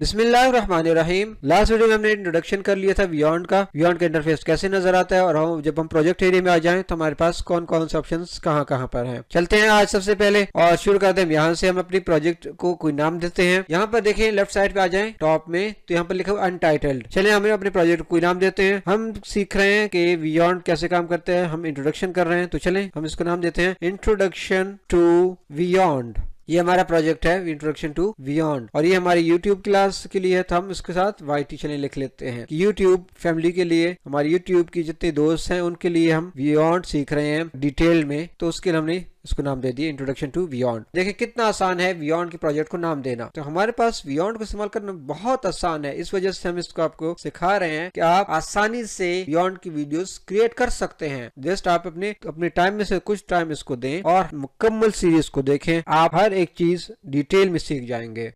बिस्मिल्लाहिर्रहमानिर्रहीम। Last video में हमने इंट्रोडक्शन कर लिया था बियॉन्ड का। बियॉन्ड का इंटरफेस कैसे नजर आता है और जब हम प्रोजेक्ट एरिया में आ जाएं तो हमारे पास कौन कौन से ऑप्शंस कहाँ पर हैं। चलते हैं आज सबसे पहले और शुरू करते हैं। यहाँ से हम अपनी प्रोजेक्ट को कोई नाम देते हैं। यहाँ पर देखें लेफ्ट साइड पे आ जाएं टॉप में तो यहाँ पर लिखा हुआ अनटाइटल्ड। चलिए हमें अपने प्रोजेक्ट को कोई नाम देते हैं। हम सीख रहे हैं कि बियॉन्ड कैसे काम करते हैं, हम इंट्रोडक्शन कर रहे हैं तो चलें हम इसको नाम देते हैं इंट्रोडक्शन टू बियॉन्ड। ये हमारा प्रोजेक्ट है इंट्रोडक्शन टू बियॉन्ड और ये हमारी यूट्यूब क्लास के लिए है तो हम इसके साथ YT चैनल लिख लेते हैं कि यूट्यूब फैमिली के लिए, हमारी यूट्यूब की जितने दोस्त हैं उनके लिए हम बियॉन्ड सीख रहे हैं डिटेल में, तो उसके लिए हमने इसको नाम दे दिया इंट्रोडक्शन टू बियॉन्ड। देखिए कितना आसान है बियॉन्ड के प्रोजेक्ट को नाम देना। तो हमारे पास बियॉन्ड को इस्तेमाल करना बहुत आसान है, इस वजह से हम इसको आपको सिखा रहे हैं कि आप आसानी से बियॉन्ड की वीडियोस क्रिएट कर सकते हैं। जस्ट आप अपने टाइम में से कुछ टाइम इसको दें और मुकम्मल सीरीज को देखें, आप हर एक चीज डिटेल में सीख जाएंगे।